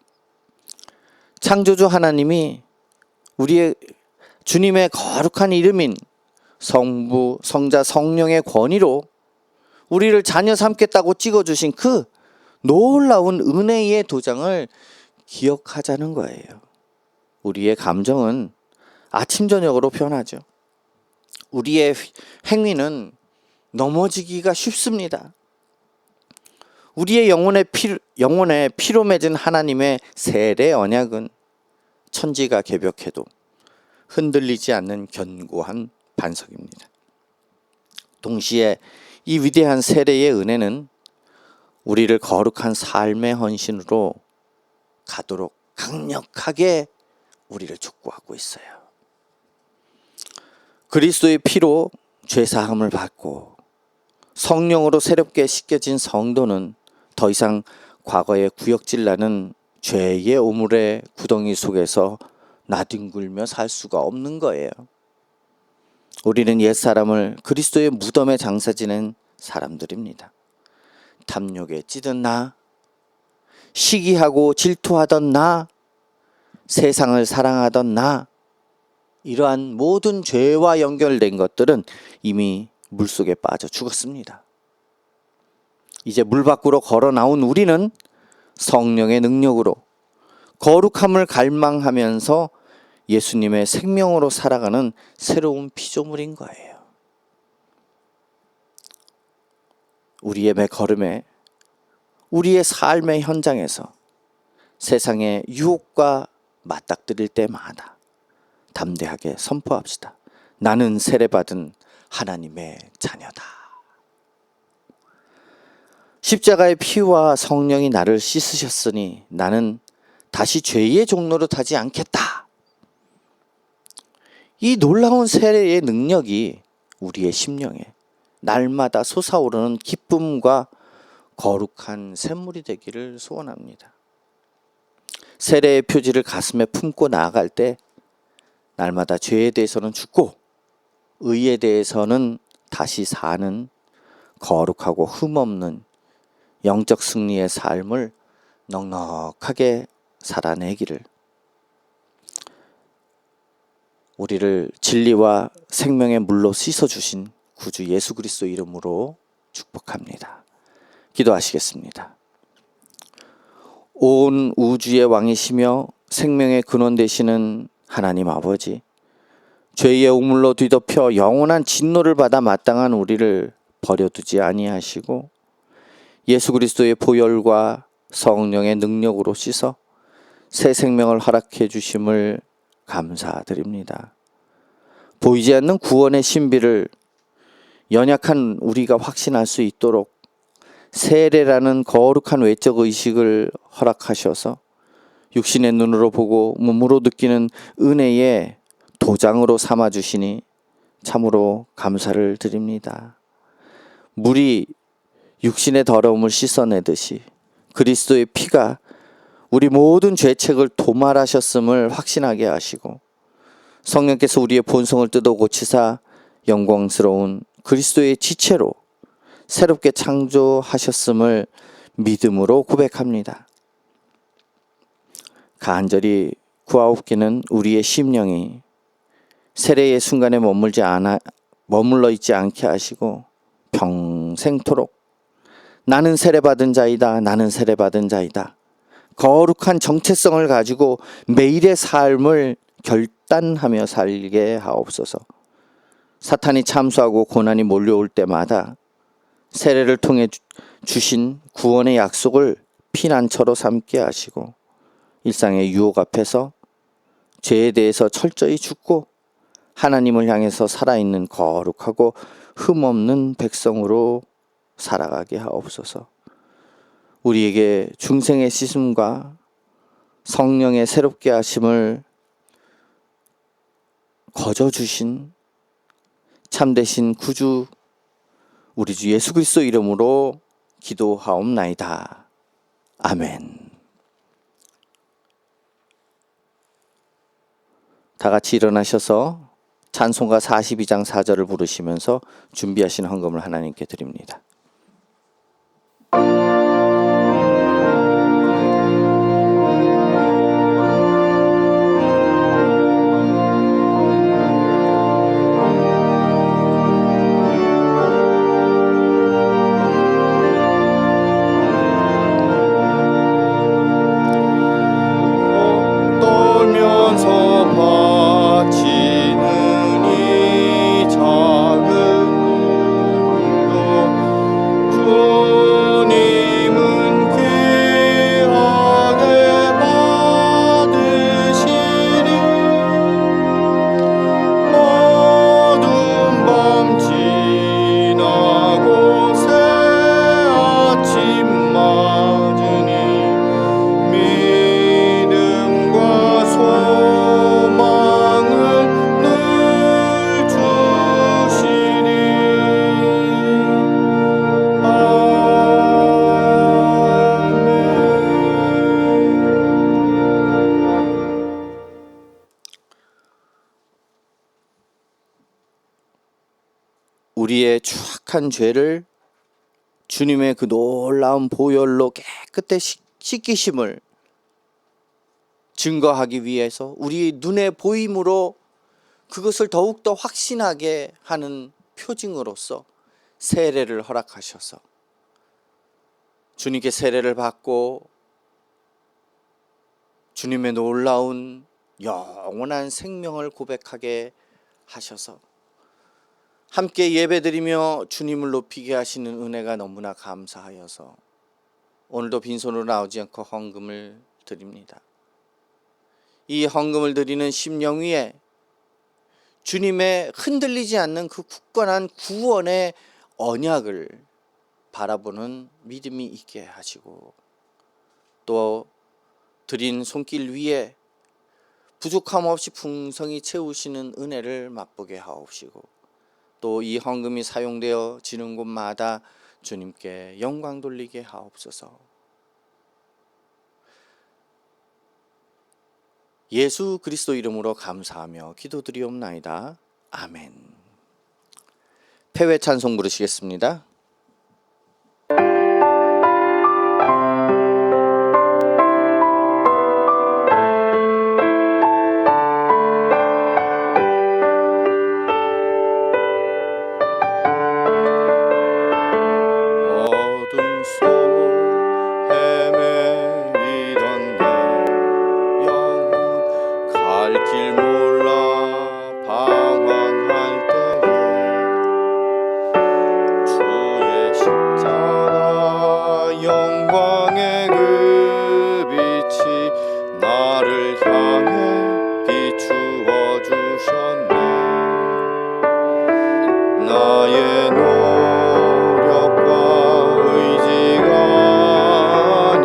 창조주 하나님이 우리의 주님의 거룩한 이름인 성부, 성자, 성령의 권위로 우리를 자녀 삼겠다고 찍어주신 그 놀라운 은혜의 도장을 기억하자는 거예요. 우리의 감정은 아침 저녁으로 변하죠. 우리의 행위는 넘어지기가 쉽습니다. 우리의 영혼에 피로 맺은 하나님의 세례 언약은 천지가 개벽해도 흔들리지 않는 견고한 반석입니다. 동시에 이 위대한 세례의 은혜는 우리를 거룩한 삶의 헌신으로 가도록 강력하게 우리를 촉구하고 있어요. 그리스도의 피로 죄사함을 받고 성령으로 새롭게 씻겨진 성도는 더 이상 과거에 구역질나는 죄의 오물의 구덩이 속에서 나뒹굴며 살 수가 없는 거예요. 우리는 옛사람을 그리스도의 무덤에 장사 지낸 사람들입니다. 탐욕에 찌든 나, 시기하고 질투하던 나, 세상을 사랑하던 나, 이러한 모든 죄와 연결된 것들은 이미 물속에 빠져 죽었습니다. 이제 물 밖으로 걸어 나온 우리는 성령의 능력으로 거룩함을 갈망하면서 예수님의 생명으로 살아가는 새로운 피조물인 거예요. 우리의 매 걸음에, 우리의 삶의 현장에서 세상의 유혹과 맞닥뜨릴 때마다 담대하게 선포합시다. 나는 세례받은 하나님의 자녀다. 십자가의 피와 성령이 나를 씻으셨으니 나는 다시 죄의 종로로 타지 않겠다. 이 놀라운 세례의 능력이 우리의 심령에 날마다 솟아오르는 기쁨과 거룩한 샘물이 되기를 소원합니다. 세례의 표지를 가슴에 품고 나아갈 때 날마다 죄에 대해서는 죽고 의에 대해서는 다시 사는 거룩하고 흠없는 영적 승리의 삶을 넉넉하게 살아내기를, 우리를 진리와 생명의 물로 씻어주신 구주 예수 그리스도 이름으로 축복합니다. 기도하시겠습니다. 온 우주의 왕이시며 생명의 근원 되시는 하나님 아버지, 죄의 우물로 뒤덮여 영원한 진노를 받아 마땅한 우리를 버려두지 아니하시고 예수 그리스도의 보혈과 성령의 능력으로 씻어 새 생명을 허락해 주심을 감사드립니다. 보이지 않는 구원의 신비를 연약한 우리가 확신할 수 있도록 세례라는 거룩한 외적 의식을 허락하셔서 육신의 눈으로 보고 몸으로 느끼는 은혜의 도장으로 삼아주시니 참으로 감사를 드립니다. 물이 육신의 더러움을 씻어내듯이 그리스도의 피가 우리 모든 죄책을 도말하셨음을 확신하게 하시고 성령께서 우리의 본성을 뜯어 고치사 영광스러운 그리스도의 지체로 새롭게 창조하셨음을 믿음으로 고백합니다. 간절히 구하옵기는 우리의 심령이 세례의 순간에 머물러 있지 않게 하시고 평생토록 나는 세례받은 자이다, 나는 세례받은 자이다, 거룩한 정체성을 가지고 매일의 삶을 결단하며 살게 하옵소서. 사탄이 참수하고 고난이 몰려올 때마다 세례를 통해 주신 구원의 약속을 피난처로 삼게 하시고 일상의 유혹 앞에서 죄에 대해서 철저히 죽고 하나님을 향해서 살아있는 거룩하고 흠없는 백성으로 살아가게 하옵소서. 우리에게 중생의 씻음과 성령의 새롭게 하심을 거저 주신 참되신 구주 우리 주 예수 그리스도 이름으로 기도하옵나이다. 아멘. 다 같이 일어나셔서 찬송가 42장 4절을 부르시면서 준비하신 헌금을 하나님께 드립니다. 우리의 추악한 죄를 주님의 그 놀라운 보혈로 깨끗이 씻기심을 증거하기 위해서 우리 눈에 보임으로 그것을 더욱더 확신하게 하는 표징으로서 세례를 허락하셔서 주님께 세례를 받고 주님의 놀라운 영원한 생명을 고백하게 하셔서 함께 예배드리며 주님을 높이게 하시는 은혜가 너무나 감사하여서 오늘도 빈손으로 나오지 않고 헌금을 드립니다. 이 헌금을 드리는 심령 위에 주님의 흔들리지 않는 그 굳건한 구원의 언약을 바라보는 믿음이 있게 하시고, 또 드린 손길 위에 부족함 없이 풍성히 채우시는 은혜를 맛보게 하옵시고, 또 이 헌금이 사용되어 지는 곳마다 주님께 영광 돌리게 하옵소서. 예수 그리스도 이름으로 감사하며 기도드리옵나이다. 아멘. 패회 찬송 부르시겠습니다. 어둠 속 헤매이던 내 영혼 갈 길 몰라 방황할 때에 주의 십자가 영광의 그 빛이 나를 향해 비추어 주셨네. 나의 노력과 의지가 아닌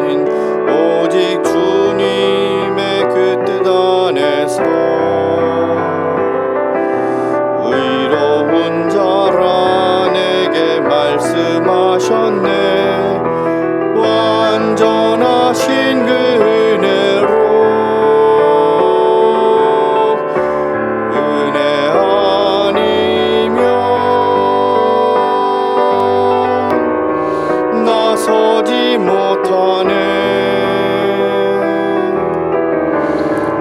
오직 주님의 그 뜻 안에서 의로운 자라 내게 말씀하셨네. 완전하신 그 은혜로 은혜 아니면 나서지 못하네.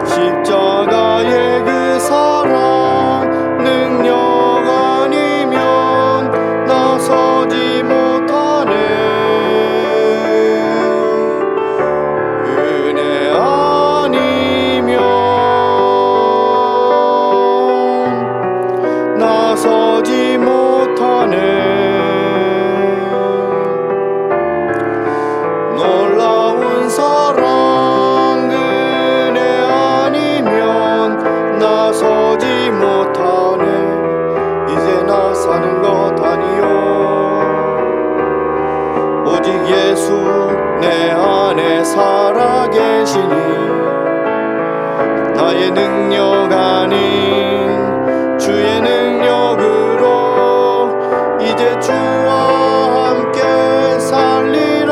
십자가의 그 사랑 능력 아니면 나서지 못하네. 은혜 아니면 나서지 못하네. 놀라운 사랑 은혜 아니면 나서지 못하네. 이제 나 사는 것 아니요 오직 예수 내 안에 살아계시니 나의 능력 아닌 주의 능력으로 이제 주와 함께 살리라.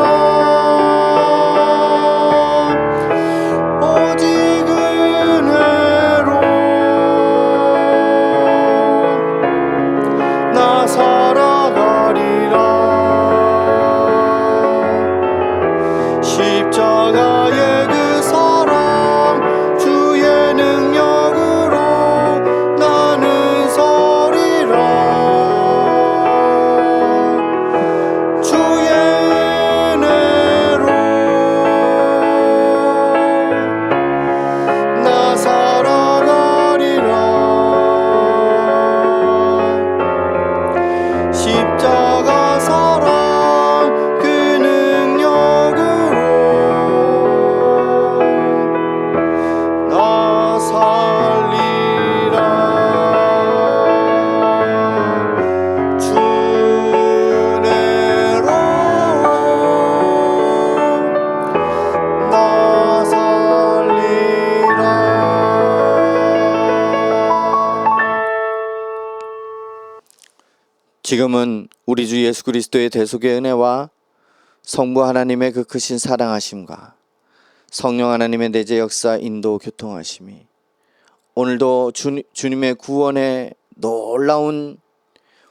오직 은혜로 나 살아가리라. 십자가의 그 사랑 주의 능력으로 나는 서리라. 주의 은혜로 나 살아가리라. 십자가 사랑 그 능력으로 나 살리라. 주 은혜로 나 살리라. 지금은 우리 주 예수 그리스도의 대속의 은혜와 성부 하나님의 그 크신 사랑하심과 성령 하나님의 내재 역사 인도 교통하심이 오늘도 주님의 구원의 놀라운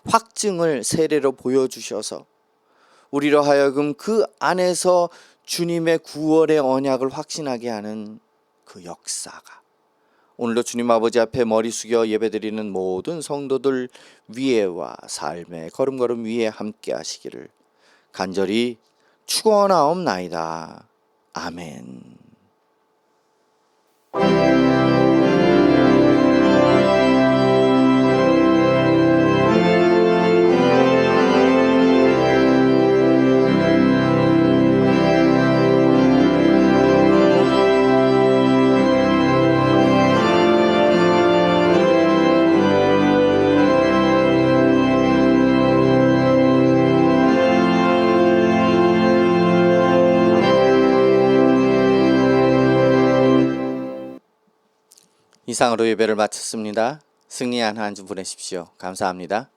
확증을 세례로 보여주셔서 우리로 하여금 그 안에서 주님의 구원의 언약을 확신하게 하는 그 역사가 오늘도 주님 아버지 앞에 머리 숙여 예배드리는 모든 성도들 위에와 삶의 걸음걸음 위에 함께 하시기를 간절히 축원하옵나이다. 아멘. 이상으로 예배를 마쳤습니다. 승리한 한 주 보내십시오. 감사합니다.